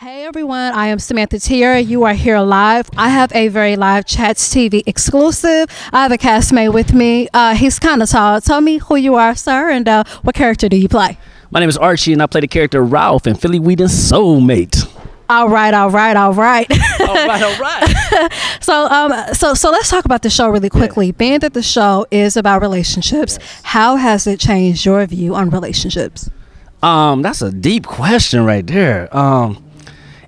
Hey everyone, I am Samantha Tier. You are here live. I have a very live Chats TV exclusive. I have a castmate with me. He's kind of tall. Tell me who you are, sir, and what character do you play? My name is Archie, and I play the character Ralph in Philly Weeden's SoulMate. All right. all right. So let's talk about the show really quickly. Yeah. Being that the show is about relationships, yes. How has it changed your view on relationships? That's a deep question right there.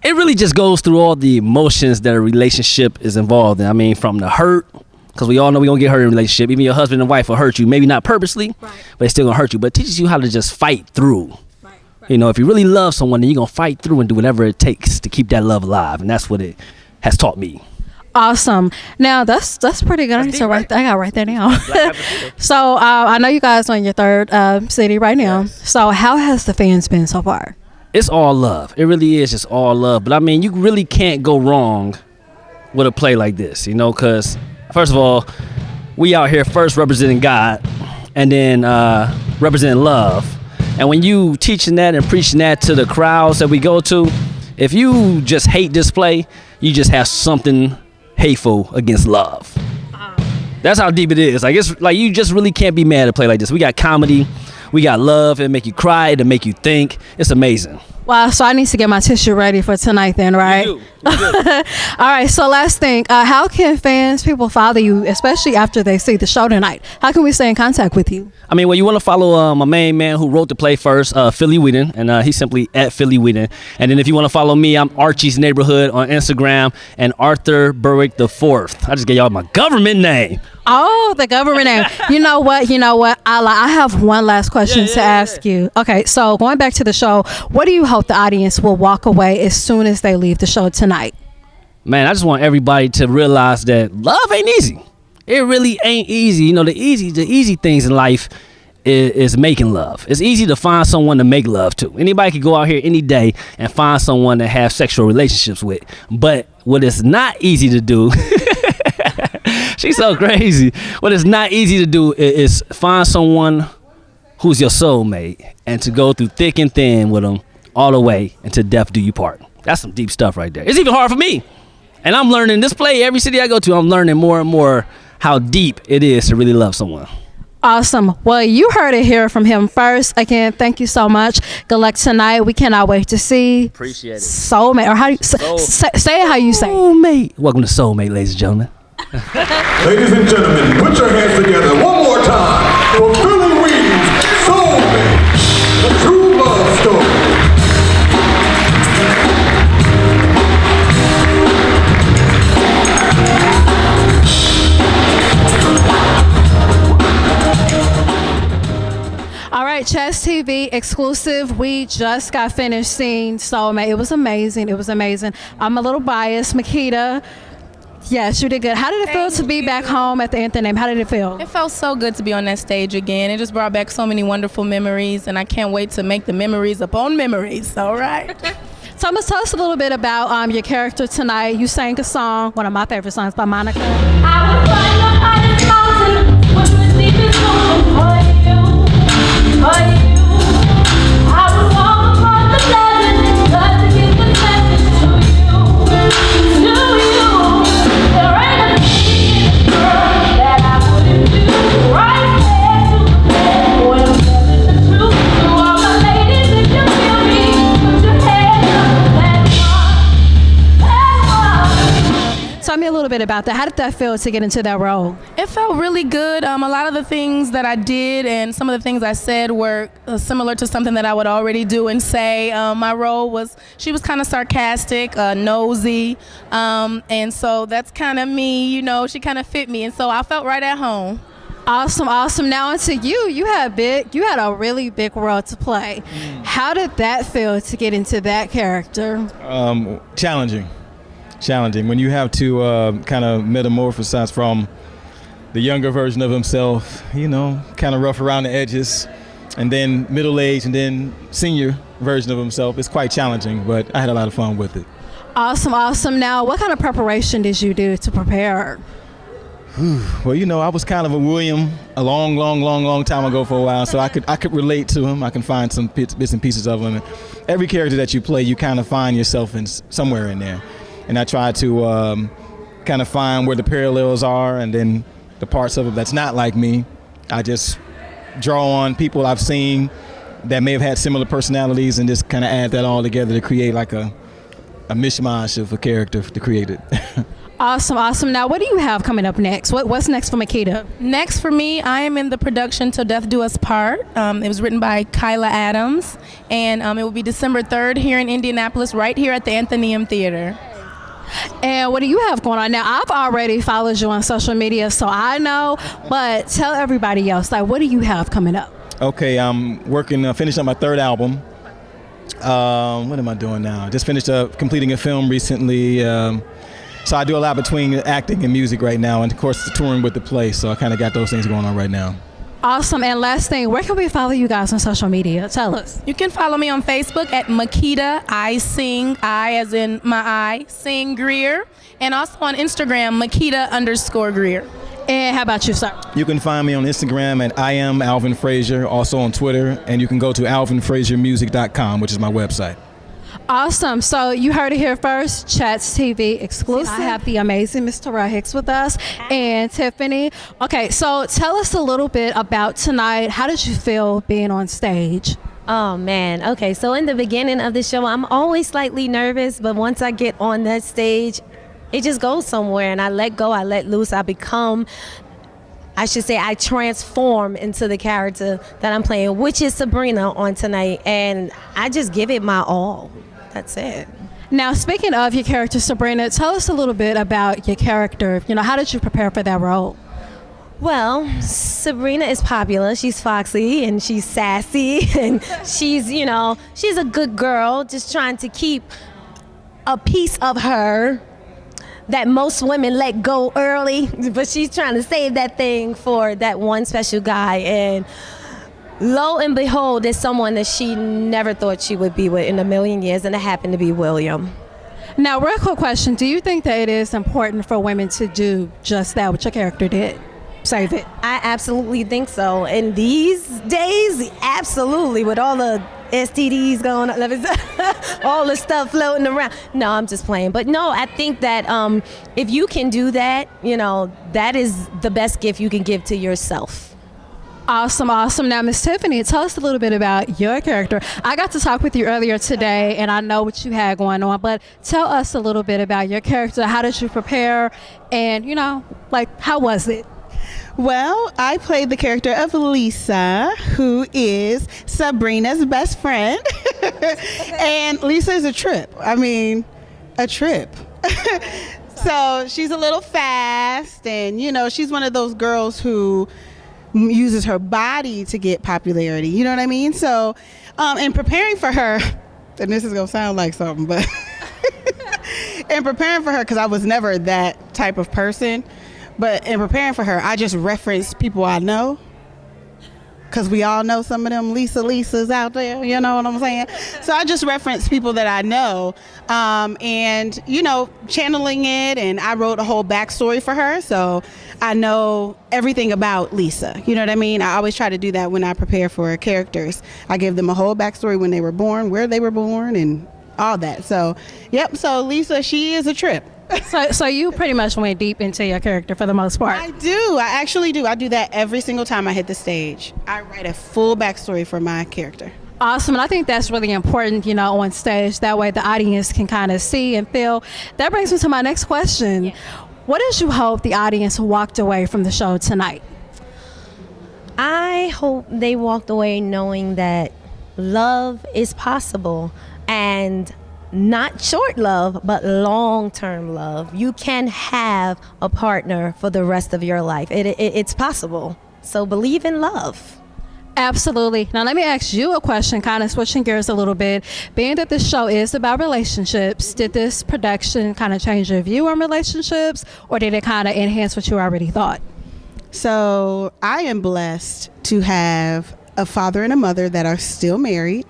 It really just goes through all the emotions that a relationship is involved in. I mean, from the hurt, because we all know we're going to get hurt in a relationship. Even your husband and wife will hurt you. Maybe not purposely, right, but it's still going to hurt you. But it teaches you how to just fight through. Right. You know, if you really love someone, then you're going to fight through and do whatever it takes to keep that love alive. And that's what it has taught me. Awesome. Now, that's pretty good answer right there. I got to write that down. So, I know you guys are on your third city right now. Yes. So, how has the fans been so far? It's all love. It really is just all love. But I mean, you really can't go wrong with a play like this, you know, because first of all, we out here first representing God and then representing love. And when you teaching that and preaching that to the crowds that we go to, if you just hate this play, you just have something hateful against love. That's how deep it is. Like, it's like you just really can't be mad at a play like this. We got comedy. We got love. It'll make you cry. It'll make you think. It's amazing. Wow, so I need to get my tissue ready for tonight then, right? You do. All right, so last thing. How can people follow you, especially after they see the show tonight? How can we stay in contact with you? I mean, well, you want to follow my main man who wrote the play first, Philly Weeden, and he's simply at Philly Weeden. And then if you want to follow me, I'm Archie's Neighborhood on Instagram and Arthur Berwick the Fourth. I just gave y'all my government name. Oh, the government name. You know what? I have one last question to ask you. Okay, so going back to the show, what do you hope the audience will walk away as soon as they leave the show tonight? Man, I just want everybody to realize that love ain't easy. It really ain't easy. You know, the easy things in life is making love. It's easy to find someone to make love to. Anybody can go out here any day and find someone to have sexual relationships with. But what is not easy to do she's so crazy. What is not easy to do is find someone who's your soulmate and to go through thick and thin with them all the way until death do you part. That's some deep stuff right there. It's even hard for me. And I'm learning this play every city I go to. I'm learning more and more how deep it is to really love someone. Awesome. Well, you heard it here from him first. Again, thank you so much. Good luck tonight. We cannot wait to see. Appreciate it. SoulMate. Or how do you say it how you say it. SoulMate. Welcome to SoulMate, ladies and gentlemen. Ladies and gentlemen, put your hands together one more time for Philly Weeden's SoulMate, the true love story. All right, Chess TV exclusive. We just got finished seeing SoulMate. It was amazing. I'm a little biased. Makeda, yes, you did good. How did it feel to be back home at the Anthem? How did it feel? It felt so good to be on that stage again. It just brought back so many wonderful memories, and I can't wait to make the memories upon memories. All right. Thomas, tell us a little bit about your character tonight. You sang a song, one of my favorite songs by Monica. I would climb the highest mountain with the deepest ocean for you. I would walk across the desert just to give the message to you. There ain't a thing in this world that I wouldn't do right there to the bed. When I'm telling the truth to all my ladies, if you feel me, put your hands up and one. Tell me a little bit about that. How did that feel to get into that role? It felt really good. A lot of the things that I did and some of the things I said were similar to something that I would already do and say. My role was, she was kind of sarcastic, nosy, and so that's kind of me, you know, she kind of fit me, and so I felt right at home. Awesome. Now onto you. You had a really big role to play. How did that feel to get into that character? Challenging when you have to kind of metamorphosize from the younger version of himself, you know, kind of rough around the edges, and then middle-aged and then senior version of himself. It's quite challenging, but I had a lot of fun with it. Awesome. Now, what kind of preparation did you do to prepare? Well, you know, I was kind of a William a long time ago for a while, so I could relate to him. I can find some bits and pieces of him. And every character that you play, you kind of find yourself in somewhere in there. And I try to kind of find where the parallels are, and then the parts of it that's not like me, I just draw on people I've seen that may have had similar personalities and just kind of add that all together to create like a mishmash of a character to create it. Awesome. Now, what do you have coming up next? What's next for Makeda? Next for me, I am in the production Till Death Do Us Part. It was written by Kyla Adams, and it will be December 3rd here in Indianapolis, right here at the Athenaeum Theater. And what do you have going on? Now, I've already followed you on social media, so I know, but tell everybody else, like, what do you have coming up? Okay, I'm finishing up my third album. What am I doing now? Just finished completing a film recently. So I do a lot between acting and music right now, and of course touring with the play, so I kind of got those things going on right now. Awesome. And last thing, where can we follow you guys on social media? Tell us. You can follow me on Facebook at Makeda I Sing, I as in my eye, Sing Grier, and also on Instagram, Makeda_Grier. And how about you, sir? You can find me on Instagram at I am Alvin Frazier, also on Twitter, and you can go to alvinfraziermusic.com, which is my website. Awesome. So you heard it here first, Chats TV exclusive. I have the amazing Miss Taral Hicks with us and Tiffany. Okay, so tell us a little bit about tonight. How did you feel being on stage? Oh man, okay, so in the beginning of the show, I'm always slightly nervous, but once I get on that stage, it just goes somewhere, and I let go, I let loose, I transform into the character that I'm playing, which is Sabrina on tonight, and I just give it my all. That's it. Now, speaking of your character, Sabrina, tell us a little bit about your character. You know, how did you prepare for that role? Well, Sabrina is popular. She's foxy and she's sassy and she's a good girl, just trying to keep a piece of her that most women let go early, but she's trying to save that thing for that one special guy. And lo and behold, there's someone that she never thought she would be with in a million years, and it happened to be William. Now, real quick question. Do you think that it is important for women to do just that, what your character did? Save it. I absolutely think so. In these days, absolutely, with all the STDs going on, all the stuff floating around. No, I'm just playing. But no, I think that if you can do that, that is the best gift you can give to yourself. Awesome. Now, Miss Tiffany, tell us a little bit about your character. I got to talk with you earlier today, and I know what you had going on, but tell us a little bit about your character. How did you prepare? And, how was it? Well, I played the character of Lisa, who is Sabrina's best friend. And Lisa is a trip. So she's a little fast, and, she's one of those girls who uses her body to get popularity. You know what I mean? So in preparing for her, and this is going to sound like something, but in preparing for her, because I was never that type of person, but in preparing for her, I just referenced people I know, because we all know some of them Lisas out there, you know what I'm saying? So I just referenced people that I know, and, channeling it, and I wrote a whole backstory for her, so I know everything about Lisa. You know what I mean? I always try to do that when I prepare for characters. I give them a whole backstory, when they were born, where they were born, and all that. So, yep, so Lisa, she is a trip. So you pretty much went deep into your character for the most part. I do. I actually do. I do that every single time I hit the stage. I write a full backstory for my character. Awesome. And I think that's really important, on stage. That way the audience can kind of see and feel. That brings me to my next question. Yeah. What did you hope the audience walked away from the show tonight? I hope they walked away knowing that love is possible, and not short love, but long-term love. You can have a partner for the rest of your life. It's possible. So believe in love. Absolutely. Now let me ask you a question, kind of switching gears a little bit. Being that this show is about relationships, did this production kind of change your view on relationships, or did it kind of enhance what you already thought? So I am blessed to have a father and a mother that are still married,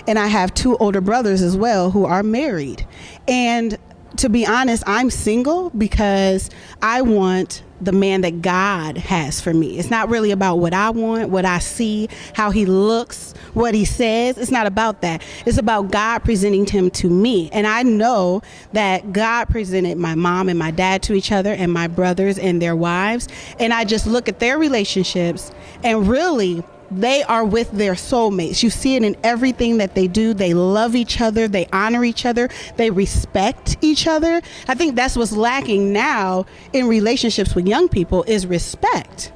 and I have 2 older brothers as well who are married. And to be honest, I'm single because I want the man that God has for me. It's not really about what I want, what I see, how he looks, what he says. It's not about that. It's about God presenting him to me. And I know that God presented my mom and my dad to each other, and my brothers and their wives. And I just look at their relationships, and really, they are with their soulmates. You see it in everything that they do. They love each other. They honor each other. They respect each other. I think that's what's lacking now in relationships with young people is respect.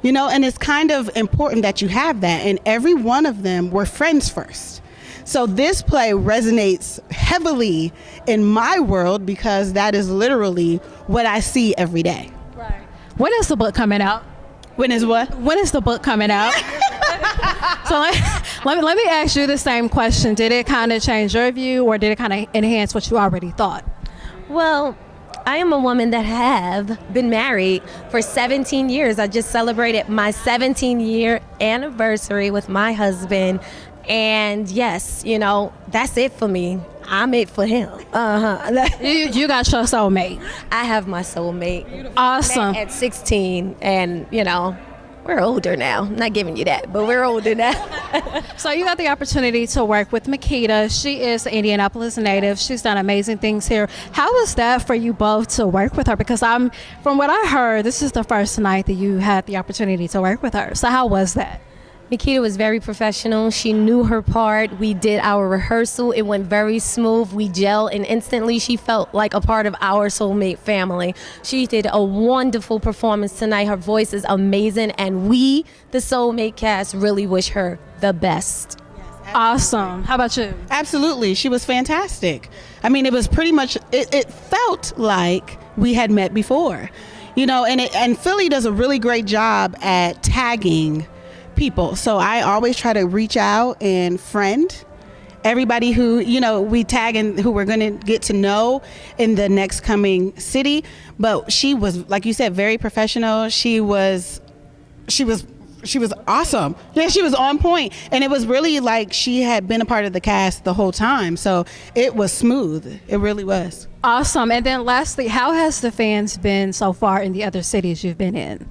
You know, and it's kind of important that you have that. And every one of them were friends first. So this play resonates heavily in my world because that is literally what I see every day. Right. When is the book coming out? When is what? When is the book coming out? So let me ask you the same question. Did it kind of change your view, or did it kind of enhance what you already thought? Well, I am a woman that have been married for 17 years. I just celebrated my 17-year anniversary with my husband. And yes, you know, that's it for me. I'm it for him. You got your soulmate. I have my soulmate. Awesome. At 16, and you know, we're older now. I'm not giving you that, but we're older now. So you got the opportunity to work with Makeda. She is an Indianapolis native. She's done amazing things here. How was that for you both to work with her? Because from what I heard, this is the first night that you had the opportunity to work with her. So how was that? Makeda was very professional. She knew her part. We did our rehearsal. It went very smooth. We gelled, and instantly she felt like a part of our soulmate family. She did a wonderful performance tonight. Her voice is amazing, and we, the soulmate cast, really wish her the best. Awesome. How about you? Absolutely. She was fantastic. I mean, it was pretty much, it felt like we had met before, you know, and Philly does a really great job at tagging people. So I always try to reach out and friend everybody who, you know, we tag and who we're going to get to know in the next coming city. But she was, like you said, very professional. She was awesome. Yeah, she was on point. And it was really like she had been a part of the cast the whole time. So it was smooth. It really was. Awesome. And then lastly, how has the fans been so far in the other cities you've been in?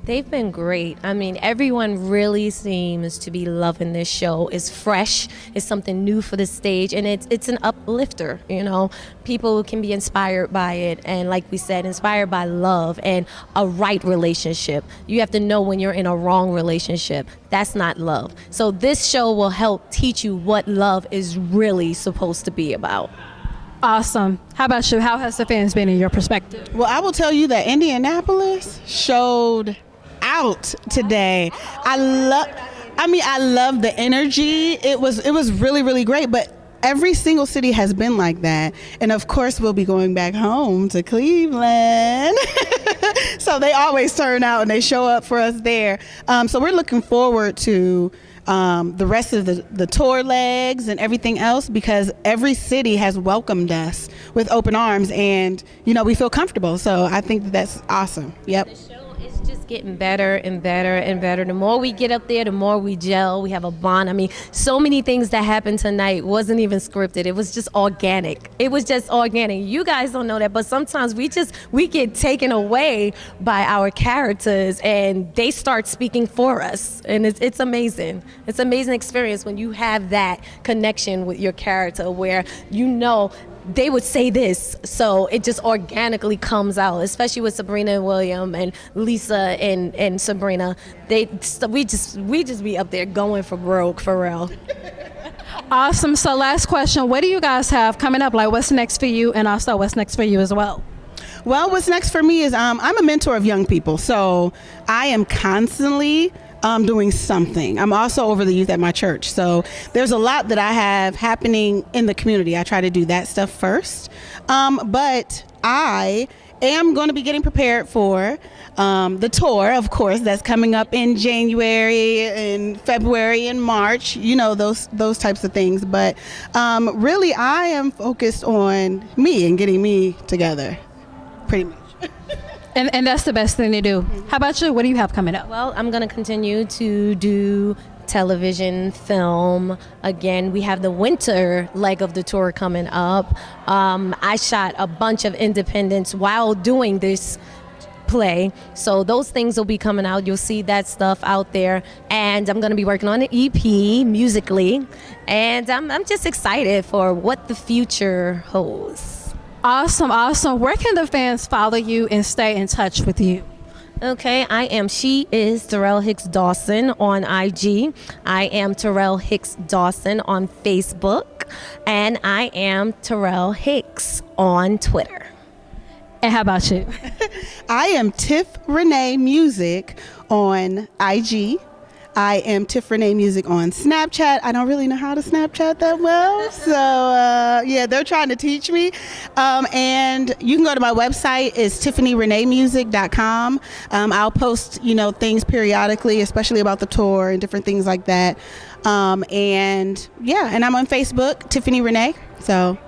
They've been great. I mean, everyone really seems to be loving this show. It's fresh. It's something new for the stage, and it's an uplifter, you know. People can be inspired by it, and like we said, inspired by love and a right relationship. You have to know when you're in a wrong relationship. That's not love. So this show will help teach you what love is really supposed to be about. Awesome. How about you? How has the fans been in your perspective? Well, I will tell you that Indianapolis showed out today. I love the energy. It was really, really great. But every single city has been like that. And of course, we'll be going back home to Cleveland. So they always turn out and they show up for us there. So we're looking forward to the rest of the tour legs and everything else, because every city has welcomed us with open arms, and you know, we feel comfortable. So I think that's awesome. Yep. The show is just getting better and better and better. The more we get up there, the more we gel. We have a bond. I mean, so many things that happened tonight wasn't even scripted. It was just organic. It was just organic. You guys don't know that, but sometimes we get taken away by our characters, and they start speaking for us, and it's amazing. It's an amazing experience when you have that connection with your character, where you know they would say this, so it just organically comes out, especially with Sabrina and William and Lisa and Sabrina. We just be up there going for broke, for real. Awesome. So last question, what do you guys have coming up? Like, what's next for you, and also what's next for you as well? Well, what's next for me is I'm a mentor of young people, so I am constantly doing something. I'm also over the youth at my church, so there's a lot that I have happening in the community. I try to do that stuff first, but I am going to be getting prepared for the tour, of course, that's coming up in January and February and March, you know, those types of things. But really, I am focused on me and getting me together, pretty much. And that's the best thing to do. How about you? What do you have coming up? Well, I'm going to continue to do television, film. Again, we have the winter leg of the tour coming up. I shot a bunch of independents while doing this play. So those things will be coming out. You'll see that stuff out there. And I'm going to be working on an EP musically. And I'm just excited for what the future holds. Awesome, awesome. Where can the fans follow you and stay in touch with you? Okay, she is Taral Hicks Dawson on IG. I am Taral Hicks Dawson on Facebook. And I am Taral Hicks on Twitter. And how about you? I am Tiff Renee Music on IG. I am Tiff Renee Music on Snapchat. I don't really know how to Snapchat that well. So, they're trying to teach me. And you can go to my website. It's tiffanyreneemusic.com. I'll post, things periodically, especially about the tour and different things like that. And I'm on Facebook, Tiffany Renee. So...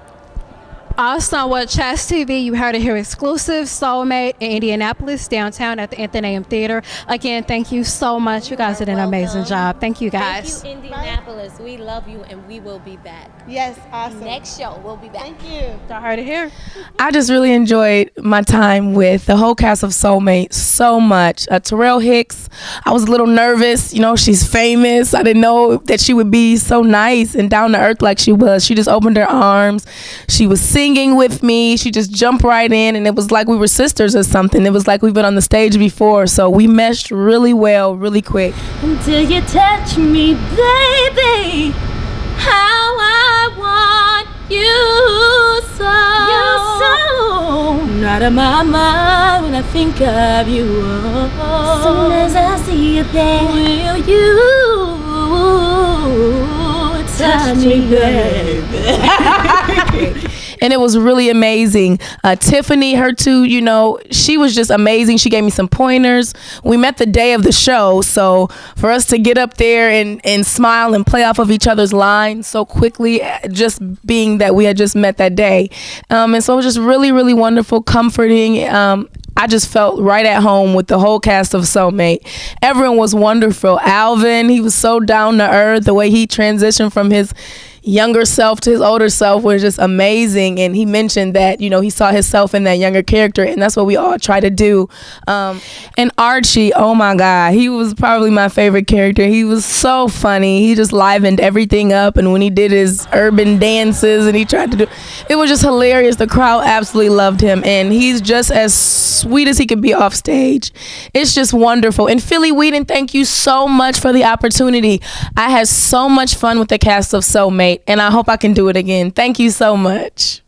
Awesome. Well, Chaz TV, you heard it here exclusive. SoulMate in Indianapolis, downtown at the Athenaeum Theater. Again, thank you so much. You guys did an amazing job. Thank you, guys. Thank you, Indianapolis. We love you, and we will be back. Yes, awesome. Next show, we'll be back. Thank you. Y'all heard it here. I just really enjoyed my time with the whole cast of SoulMate so much. Taral Hicks, I was a little nervous. She's famous. I didn't know that she would be so nice and down to earth like she was. She just opened her arms. She was singing with me. She just jumped right in, and it was like we were sisters or something. It was like we've been on the stage before. So we meshed really well, really quick. Until you touch me, baby, how I want you so. Not out of my mind when I think of you. Soon as I see you there, will you touch me, baby? And it was really amazing. Tiffany, her too, she was just amazing. She gave me some pointers. We met the day of the show, so for us to get up there and smile and play off of each other's lines so quickly, just being that we had just met that day. And so it was just really, really wonderful, comforting. I just felt right at home with the whole cast of SoulMate. Everyone was wonderful. Alvin, he was so down to earth. The way he transitioned from his younger self to his older self was just amazing. And he mentioned that, he saw himself in that younger character, and that's what we all try to do. And Archie, oh my God, he was probably my favorite character. He was so funny. He just livened everything up. And when he did his urban dances and he tried to do, it was just hilarious. The crowd absolutely loved him. And he's just as sweet as he could be off stage. It's just wonderful. And Philly Weeden, thank you so much for the opportunity. I had so much fun with the cast of SoulMate, and I hope I can do it again. Thank you so much.